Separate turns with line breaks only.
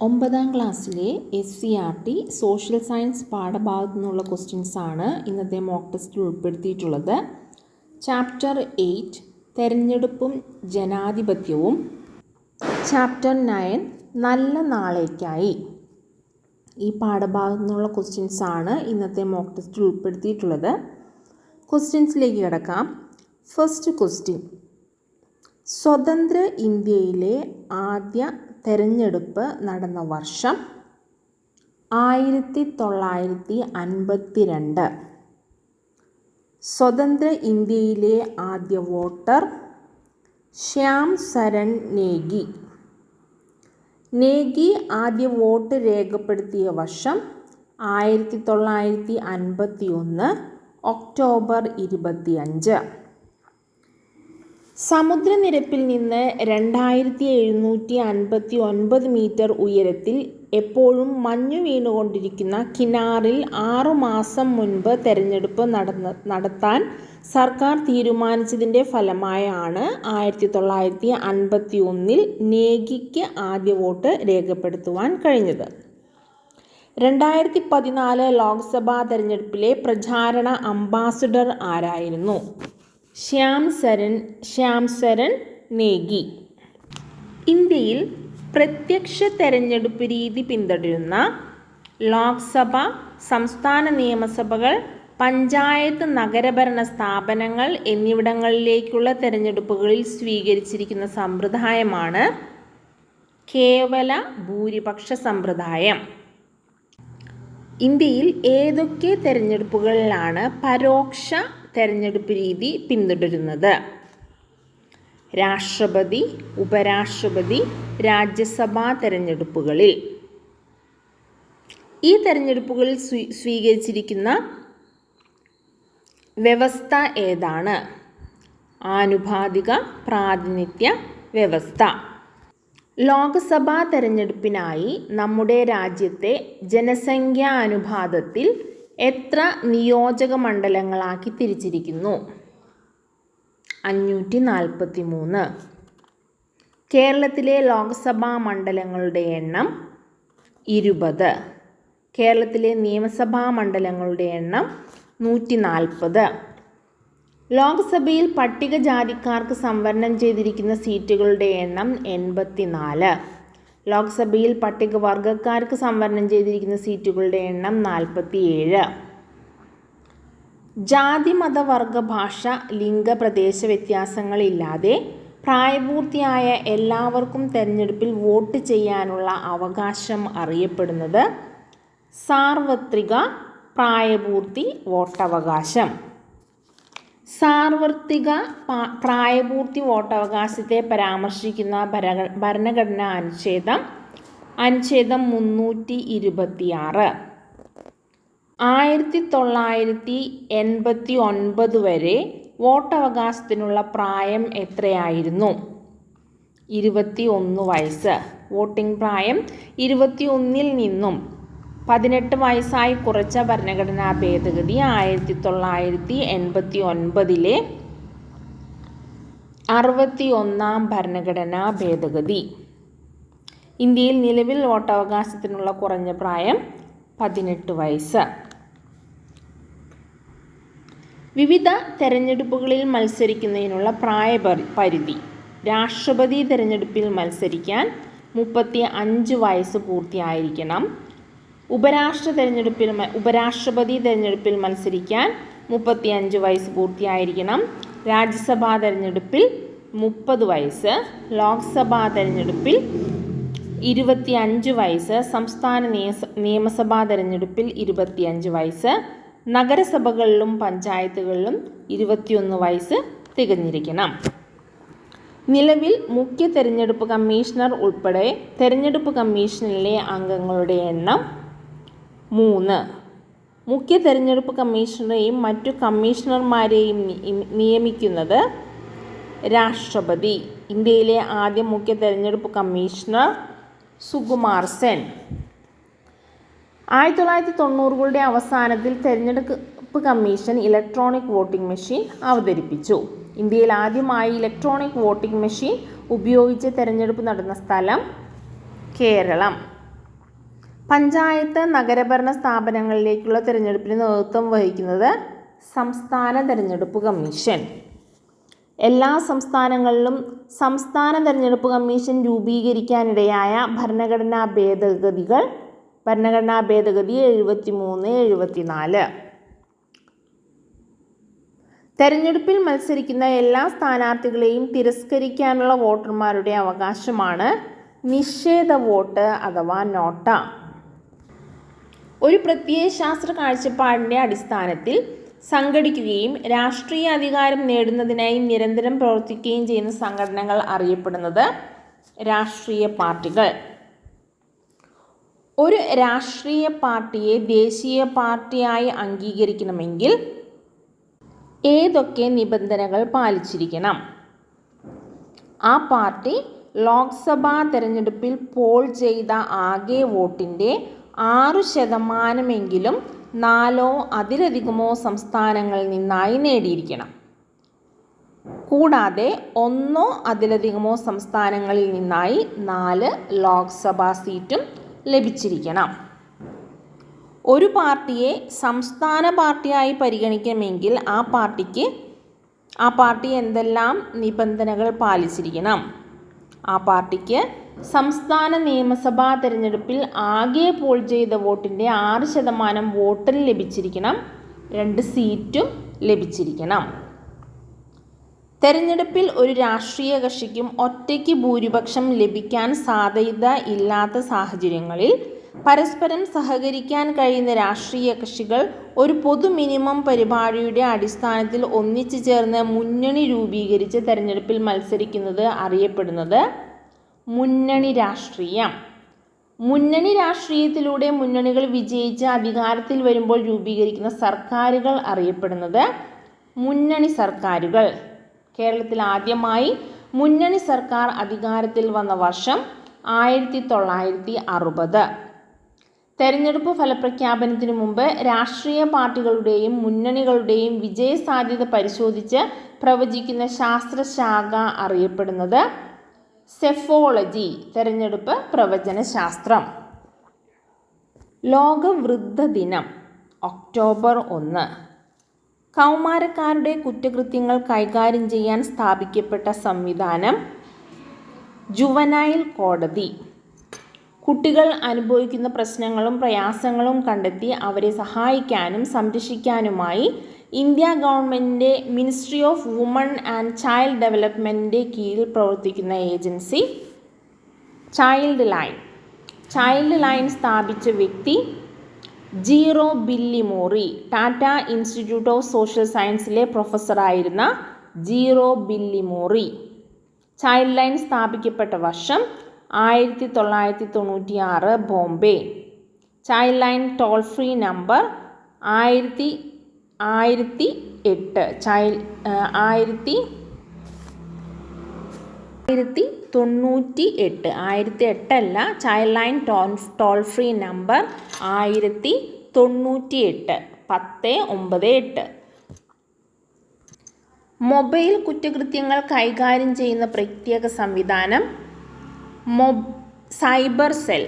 9ാം ക്ലാസ്സിലെ SCERT social science പാഠഭാഗത്തു നിന്നുള്ള ക്വസ്റ്റ്യൻസാണ് ഇന്നത്തെ മോക്ക് ടെസ്റ്റിൽ ഉൾപ്പെടുത്തിയിട്ടുള്ളത്. ചാപ്റ്റർ 8 തെരഞ്ഞെടുപ്പും ജനാധിപത്യവും, ചാപ്റ്റർ 9 നല്ല നാളേക്കായി. ഈ പാഠഭാഗത്തു നിന്നുള്ള ക്വസ്റ്റ്യൻസാണ് ഇന്നത്തെ മോക്ക് ടെസ്റ്റിൽ ഉൾപ്പെടുത്തിയിട്ടുള്ളത്. ക്വസ്റ്റ്യൻസിലേക്ക് കിടക്കാം. ഫസ്റ്റ് ക്വസ്റ്റ്യൻ: സ്വതന്ത്ര ഇന്ത്യയിലെ ആദ്യ തെരഞ്ഞെടുപ്പ് നടന്ന വർഷം 1952. സ്വതന്ത്ര ഇന്ത്യയിലെ ആദ്യ വോട്ടർ ശ്യാം സരൺ നേഗി. നേഗി ആദ്യ വോട്ട് രേഖപ്പെടുത്തിയ വർഷം 1951 ഒക്ടോബർ 25. സമുദ്രനിരപ്പിൽ നിന്ന് 2759 മീറ്റർ ഉയരത്തിൽ എപ്പോഴും മഞ്ഞു വീണുകൊണ്ടിരിക്കുന്ന കിനാറിൽ 6 മാസം മുൻപ് തെരഞ്ഞെടുപ്പ് നടത്താൻ സർക്കാർ തീരുമാനിച്ചതിൻ്റെ ഫലമായാണ് 1951 നേഗിക്ക് ആദ്യ വോട്ട് രേഖപ്പെടുത്തുവാൻ കഴിഞ്ഞത്. 2014 ലോക്സഭാ തെരഞ്ഞെടുപ്പിലെ പ്രചാരണ അംബാസഡർ ആരായിരുന്നു? ശ്യാം സരൺ നേഗി. ഇന്ത്യയിൽ പ്രത്യക്ഷ തെരഞ്ഞെടുപ്പ് രീതി പിന്തുടരുന്ന ലോക്സഭ, സംസ്ഥാന നിയമസഭകൾ, പഞ്ചായത്ത്, നഗരഭരണ സ്ഥാപനങ്ങൾ എന്നിവിടങ്ങളിലേക്കുള്ള തെരഞ്ഞെടുപ്പുകളിൽ സ്വീകരിച്ചിരിക്കുന്ന സമ്പ്രദായമാണ് കേവല ഭൂരിപക്ഷ സമ്പ്രദായം. ഇന്ത്യയിൽ ഏതൊക്കെ തെരഞ്ഞെടുപ്പുകളിലാണ് പരോക്ഷ തെരഞ്ഞെടുപ്പ് രീതി പിന്തുടരുന്നത്? രാഷ്ട്രപതി, ഉപരാഷ്ട്രപതി, രാജ്യസഭാ തെരഞ്ഞെടുപ്പുകളിൽ. ഈ തെരഞ്ഞെടുപ്പുകളിൽ സ്വീകരിച്ചിരിക്കുന്ന വ്യവസ്ഥ ഏതാണ്? ആനുപാതിക പ്രാതിനിധ്യ വ്യവസ്ഥ. ലോക്സഭാ തെരഞ്ഞെടുപ്പിനായി നമ്മുടെ രാജ്യത്തെ ജനസംഖ്യാ അനുപാതത്തിൽ എത്ര നിയോജക മണ്ഡലങ്ങളാക്കി തിരിച്ചിരിക്കുന്നു? 543. കേരളത്തിലെ ലോക്സഭാ മണ്ഡലങ്ങളുടെ എണ്ണം 20. കേരളത്തിലെ നിയമസഭാ മണ്ഡലങ്ങളുടെ എണ്ണം 140. ലോക്സഭയിൽ പട്ടികജാതിക്കാർക്ക് സംവരണം ചെയ്തിരിക്കുന്ന സീറ്റുകളുടെ എണ്ണം 84. ലോക്സഭയിൽ പട്ടികവർഗക്കാർക്ക് സംവരണം ചെയ്തിരിക്കുന്ന സീറ്റുകളുടെ എണ്ണം 47. ജാതി, മത, വർഗ, ഭാഷ, ലിംഗ, പ്രദേശ വ്യത്യാസങ്ങളില്ലാതെ പ്രായപൂർത്തിയായ എല്ലാവർക്കും തെരഞ്ഞെടുപ്പിൽ വോട്ട് ചെയ്യാനുള്ള അവകാശം അറിയപ്പെടുന്നത് സാർവത്രിക പ്രായപൂർത്തി വോട്ടവകാശം. സാർവത്രിക പ്രായപൂർത്തി വോട്ടവകാശത്തെ പരാമർശിക്കുന്ന ഭരണഘടനാ അനുച്ഛേദം 326. 1989 വരെ വോട്ടവകാശത്തിനുള്ള പ്രായം എത്രയായിരുന്നു? 21 വയസ്സ്. വോട്ടിംഗ് പ്രായം 21 നിന്നും 18 വയസ്സായി കുറച്ച ഭരണഘടനാ ഭേദഗതി 1989 61ാം ഭരണഘടനാ ഭേദഗതി. ഇന്ത്യയിൽ നിലവിൽ വോട്ടവകാശത്തിനുള്ള കുറഞ്ഞ പ്രായം 18 വയസ്സ്. വിവിധ തെരഞ്ഞെടുപ്പുകളിൽ മത്സരിക്കുന്നതിനുള്ള പ്രായപരിധി. രാഷ്ട്രപതി തെരഞ്ഞെടുപ്പിൽ മത്സരിക്കാൻ 35 വയസ്സ് പൂർത്തിയായിരിക്കണം. ഉപരാഷ്ട്രപതി തെരഞ്ഞെടുപ്പിൽ മത്സരിക്കാൻ 35 വയസ്സ് പൂർത്തിയായിരിക്കണം. രാജ്യസഭാ തെരഞ്ഞെടുപ്പിൽ 30 വയസ്സ്. ലോക്സഭാ തെരഞ്ഞെടുപ്പിൽ 25 വയസ്സ്. സംസ്ഥാന നിയമസഭാ തെരഞ്ഞെടുപ്പിൽ 25 വയസ്സ്. നഗരസഭകളിലും പഞ്ചായത്തുകളിലും 21 വയസ്സ് തികഞ്ഞിരിക്കണം. നിലവിൽ മുഖ്യ തെരഞ്ഞെടുപ്പ് കമ്മീഷണർ ഉൾപ്പെടെ തെരഞ്ഞെടുപ്പ് കമ്മീഷനിലെ അംഗങ്ങളുടെ എണ്ണം 3. മുഖ്യ തെരഞ്ഞെടുപ്പ് കമ്മീഷണറെയും മറ്റു കമ്മീഷണർമാരെയും നിയമിക്കുന്നത് രാഷ്ട്രപതി. ഇന്ത്യയിലെ ആദ്യ മുഖ്യ തെരഞ്ഞെടുപ്പ് കമ്മീഷണർ സുകുമാർ സെൻ. 1990കളുടെ അവസാനത്തിൽ തെരഞ്ഞെടുപ്പ് കമ്മീഷൻ ഇലക്ട്രോണിക് വോട്ടിംഗ് മെഷീൻ അവതരിപ്പിച്ചു. ഇന്ത്യയിൽ ആദ്യമായി ഇലക്ട്രോണിക് വോട്ടിംഗ് മെഷീൻ ഉപയോഗിച്ച് തെരഞ്ഞെടുപ്പ് നടന്ന സ്ഥലം കേരളം. പഞ്ചായത്ത് നഗരഭരണ സ്ഥാപനങ്ങളിലേക്കുള്ള തിരഞ്ഞെടുപ്പിന് നേതൃത്വം വഹിക്കുന്നത് സംസ്ഥാന തിരഞ്ഞെടുപ്പ് കമ്മീഷൻ. എല്ലാ സംസ്ഥാനങ്ങളിലും സംസ്ഥാന തിരഞ്ഞെടുപ്പ് കമ്മീഷൻ രൂപീകരിക്കാനിടയായ ഭരണഘടനാ ഭേദഗതി 73-74. തെരഞ്ഞെടുപ്പിൽ മത്സരിക്കുന്ന എല്ലാ സ്ഥാനാർത്ഥികളെയും തിരസ്കരിക്കാനുള്ള വോട്ടർമാരുടെ അവകാശമാണ് നിഷേധ വോട്ട് അഥവാ നോട്ട. ഒരു പ്രത്യയശാസ്ത്ര കാഴ്ചപ്പാടിൻ്റെ അടിസ്ഥാനത്തിൽ സംഘടിക്കുകയും രാഷ്ട്രീയ അധികാരം നേടുന്നതിനായി നിരന്തരം പ്രവർത്തിക്കുകയും ചെയ്യുന്ന സംഘടനകൾ അറിയപ്പെടുന്നത് രാഷ്ട്രീയ പാർട്ടികൾ. ഒരു രാഷ്ട്രീയ പാർട്ടിയെ ദേശീയ പാർട്ടിയായി അംഗീകരിക്കണമെങ്കിൽ ഏതൊക്കെ നിബന്ധനകൾ പാലിച്ചിരിക്കണം? ആ പാർട്ടി ലോക്സഭാ തെരഞ്ഞെടുപ്പിൽ പോൾ ചെയ്ത ആകെ വോട്ടിൻ്റെ 6% 4 അതിലധികമോ സംസ്ഥാനങ്ങളിൽ നിന്നായി നേടിയിരിക്കണം. കൂടാതെ 1 അതിലധികമോ സംസ്ഥാനങ്ങളിൽ നിന്നായി 4 ലോക്സഭാ സീറ്റും ലഭിച്ചിരിക്കണം. ഒരു പാർട്ടിയെ സംസ്ഥാന പാർട്ടിയായി പരിഗണിക്കണമെങ്കിൽ ആ പാർട്ടി എന്തെല്ലാം നിബന്ധനകൾ പാലിച്ചിരിക്കണം? ആ പാർട്ടിക്ക് സംസ്ഥാന നിയമസഭാ തെരഞ്ഞെടുപ്പിൽ ആകെ പോൾ ചെയ്ത വോട്ടിൻ്റെ 6% വോട്ടിൽ ലഭിച്ചിരിക്കണം. 2 സീറ്റും ലഭിച്ചിരിക്കണം. തെരഞ്ഞെടുപ്പിൽ ഒരു രാഷ്ട്രീയ കക്ഷിക്കും ഒറ്റയ്ക്ക് ഭൂരിപക്ഷം ലഭിക്കാൻ സാധ്യത ഇല്ലാത്ത സാഹചര്യങ്ങളിൽ പരസ്പരം സഹകരിക്കാൻ കഴിയുന്ന രാഷ്ട്രീയ കക്ഷികൾ ഒരു പൊതു മിനിമം പരിപാടിയുടെ അടിസ്ഥാനത്തിൽ ഒന്നിച്ചു ചേർന്ന് മുന്നണി രൂപീകരിച്ച് തെരഞ്ഞെടുപ്പിൽ മത്സരിക്കുന്നത് അറിയപ്പെടുന്നത് മുന്നണി രാഷ്ട്രീയം. മുന്നണി രാഷ്ട്രീയത്തിലൂടെ മുന്നണികൾ വിജയിച്ച് അധികാരത്തിൽ വരുമ്പോൾ രൂപീകരിക്കുന്ന സർക്കാരുകൾ അറിയപ്പെടുന്നത് മുന്നണി സർക്കാരുകൾ. കേരളത്തിൽ ആദ്യമായി മുന്നണി സർക്കാർ അധികാരത്തിൽ വന്ന വർഷം 1960. തെരഞ്ഞെടുപ്പ് ഫലപ്രഖ്യാപനത്തിനു മുമ്പ് രാഷ്ട്രീയ പാർട്ടികളുടെയും മുന്നണികളുടെയും വിജയസാധ്യത പരിശോധിച്ച് പ്രവചിക്കുന്ന ശാസ്ത്രശാഖ അറിയപ്പെടുന്നത് സെഫോളജി, തെരഞ്ഞെടുപ്പ് പ്രവചന ശാസ്ത്രം. ലോക വൃദ്ധ ദിനം ഒക്ടോബർ 1. കൗമാരക്കാരുടെ കുറ്റകൃത്യങ്ങൾ കൈകാര്യം ചെയ്യാൻ സ്ഥാപിക്കപ്പെട്ട സംവിധാനം ജുവനൈൽ കോടതി. കുട്ടികൾ അനുഭവിക്കുന്ന പ്രശ്നങ്ങളും പ്രയാസങ്ങളും കണ്ടെത്തി അവരെ സഹായിക്കാനും സംരക്ഷിക്കാനുമായി ഇന്ത്യ ഗവൺമെൻറ്റിൻ്റെ ministry of woman and child ഡെവലപ്മെൻറ്റിൻ്റെ കീഴിൽ പ്രവർത്തിക്കുന്ന agency child line. Child line സ്ഥാപിച്ച വ്യക്തി Jeroo Billimoria. Tata institute of social സയൻസിലെ പ്രൊഫസറായിരുന്ന ജീറോ ബില്ലിമോറി. ചൈൽഡ് ലൈൻ സ്ഥാപിക്കപ്പെട്ട വർഷം 1996, Bombay. Child line toll free number 1008. 1098 അല്ല, child line toll free number 1098, 1098. Mobile കുറ്റകൃത്യങ്ങൾ കൈകാര്യം ചെയ്യുന്ന പ്രത്യേക സംവിധാനം സൈബർ സെൽ.